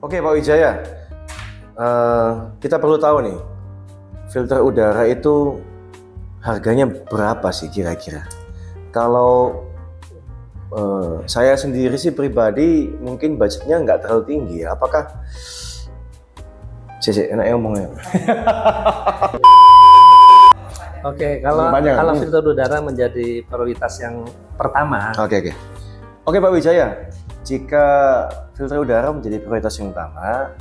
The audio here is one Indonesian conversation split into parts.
Oke Pak Wijaya, kita perlu tahu nih, filter udara itu harganya berapa sih kira-kira? Kalau saya sendiri sih pribadi mungkin budgetnya nggak terlalu tinggi ya. Apakah enaknya ngomongnya? Oke, kalau filter udara menjadi prioritas yang pertama. Oke Pak Wijaya, jika filter udara menjadi prioritas yang utama,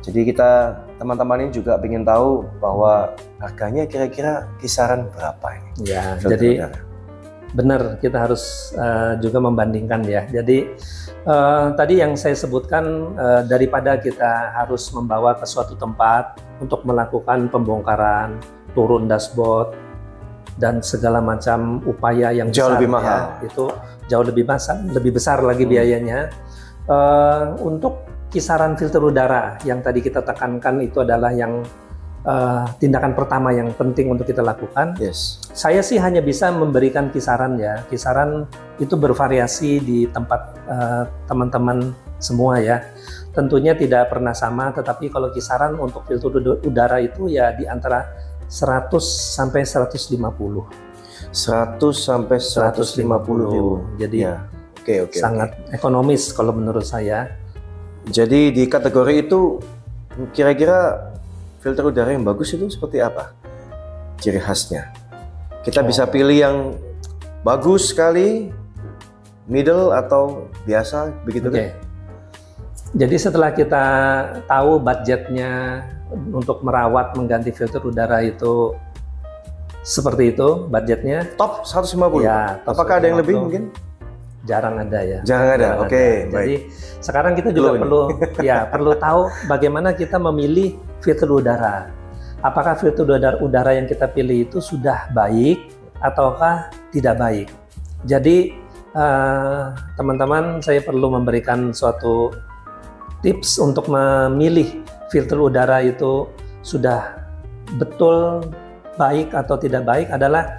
jadi kita teman-teman ini juga ingin tahu bahwa harganya kira-kira kisaran berapa ini? Ya, jadi udara. Benar, kita harus juga membandingkan ya. Jadi tadi yang saya sebutkan, daripada kita harus membawa ke suatu tempat untuk melakukan pembongkaran, turun dashboard, dan segala macam upaya yang jauh besar, lebih mahal. Ya, itu jauh lebih besar lagi biayanya. Untuk kisaran filter udara yang tadi kita tekankan itu adalah yang tindakan pertama yang penting untuk kita lakukan. Yes. Saya sih hanya bisa memberikan kisaran ya. Kisaran itu bervariasi di tempat teman-teman semua ya. Tentunya tidak pernah sama, tetapi kalau kisaran untuk filter udara itu ya di antara 100 sampai 150. 100 sampai 150 ribu. Jadi ya, sangat ekonomis kalau menurut saya. Jadi di kategori itu kira-kira filter udara yang bagus itu seperti apa ciri khasnya? Kita bisa pilih yang bagus sekali, middle atau biasa begitu kan? Jadi setelah kita tahu budgetnya untuk merawat mengganti filter udara itu seperti itu budgetnya. Top 150? Ya, apakah ada yang lebih mungkin? Jarang ada ya. Jarang ada. Oke, Jadi sekarang kita juga perlu tahu bagaimana kita memilih filter udara. Apakah filter udara yang kita pilih itu sudah baik ataukah tidak baik? Jadi teman-teman, saya perlu memberikan suatu tips untuk memilih filter udara itu sudah betul baik atau tidak baik adalah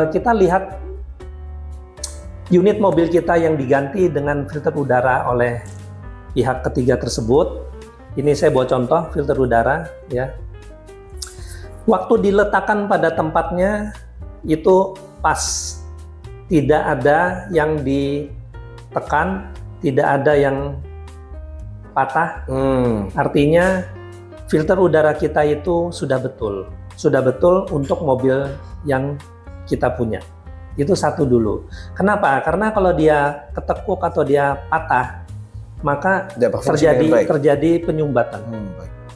kita lihat unit mobil kita yang diganti dengan filter udara oleh pihak ketiga tersebut. Ini saya bawa contoh filter udara ya. Waktu diletakkan pada tempatnya itu pas, tidak ada yang ditekan, tidak ada yang patah. Artinya filter udara kita itu sudah betul untuk mobil yang kita punya. Itu satu dulu. Kenapa? Karena kalau dia ketekuk atau dia patah, maka terjadi penyumbatan.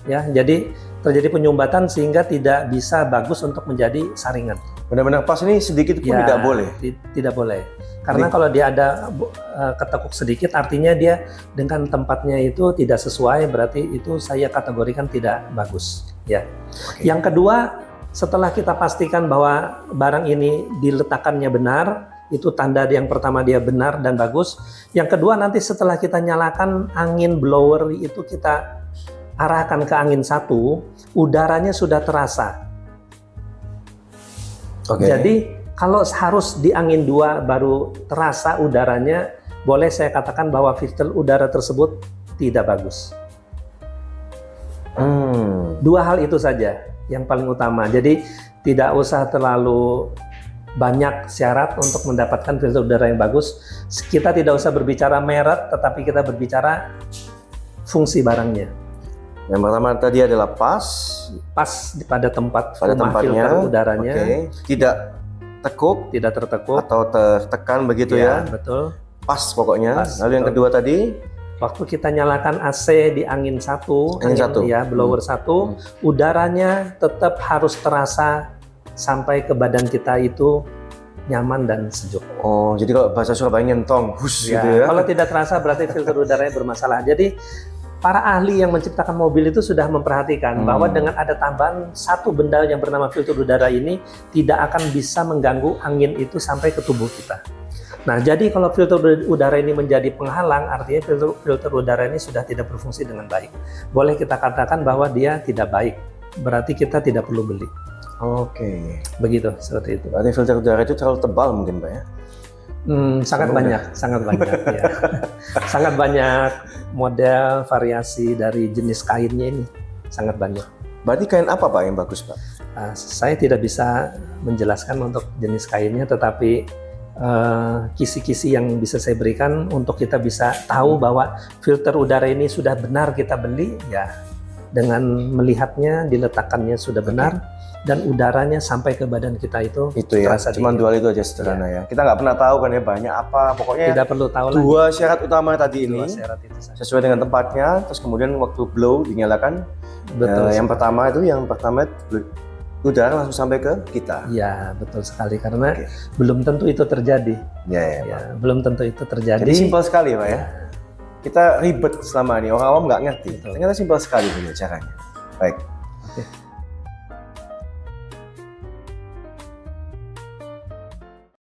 Ya, jadi terjadi penyumbatan sehingga tidak bisa bagus untuk menjadi saringan. Benar-benar pas ini sedikit pun tidak boleh. Tidak boleh. Karena kalau dia ada ketekuk sedikit, artinya dia dengan tempatnya itu tidak sesuai, berarti itu saya kategorikan tidak bagus. Ya. Yang kedua, setelah kita pastikan bahwa barang ini diletakkannya benar, itu tanda yang pertama dia benar dan bagus. Yang kedua, nanti setelah kita nyalakan angin blower itu kita arahkan ke angin 1, udaranya sudah terasa. Jadi kalau harus di angin 2 baru terasa udaranya, boleh saya katakan bahwa filter udara tersebut tidak bagus. Dua hal itu saja yang paling utama. Jadi tidak usah terlalu banyak syarat untuk mendapatkan filter udara yang bagus. Kita tidak usah berbicara merek, tetapi kita berbicara fungsi barangnya. Yang pertama tadi adalah pas pada tempatnya, filter udaranya. Tidak tertekuk atau tertekan begitu ya. Betul. Pas pokoknya. Lalu yang kedua tadi, waktu kita nyalakan AC di angin 1, ya, blower 1, udaranya tetap harus terasa sampai ke badan kita itu nyaman dan sejuk. Oh, jadi kalau bahasa Surabaya nyentong, gitu ya. Kalau tidak terasa berarti filter udaranya bermasalah. Jadi para ahli yang menciptakan mobil itu sudah memperhatikan bahwa dengan ada tambahan satu benda yang bernama filter udara ini tidak akan bisa mengganggu angin itu sampai ke tubuh kita. Nah, jadi kalau filter udara ini menjadi penghalang, artinya filter udara ini sudah tidak berfungsi dengan baik. Boleh kita katakan bahwa dia tidak baik, berarti kita tidak perlu beli. Oke. Begitu, seperti itu. Berarti filter udara itu terlalu tebal mungkin Pak ya? Sangat Sama banyak, sangat banyak ya. Sangat banyak model variasi dari jenis kainnya ini, sangat banyak. Berarti kain apa Pak yang bagus Pak? Saya tidak bisa menjelaskan untuk jenis kainnya, tetapi kisi-kisi yang bisa saya berikan untuk kita bisa tahu bahwa filter udara ini sudah benar kita beli ya, dengan melihatnya, diletakkannya sudah benar, dan udaranya sampai ke badan kita itu Ya, terasa cuma dingin. dua itu aja sederhana ya. Kita nggak pernah tahu kan ya banyak apa, pokoknya Tidak perlu tahu lagi. dua syarat utama tadi Dua ini syarat itu saja. sesuai dengan tempatnya, terus kemudian waktu blow dinyalakan, Betul. yang pertama udara langsung sampai ke kita. Ya, betul sekali, karena Oke. belum tentu itu terjadi. Ya, Ya, belum tentu itu terjadi. Jadi simpel sekali Pak ya. Kita ribet selama ini, orang awam nggak ngerti. Betul. Ternyata simpel sekali punya caranya. Baik. Oke.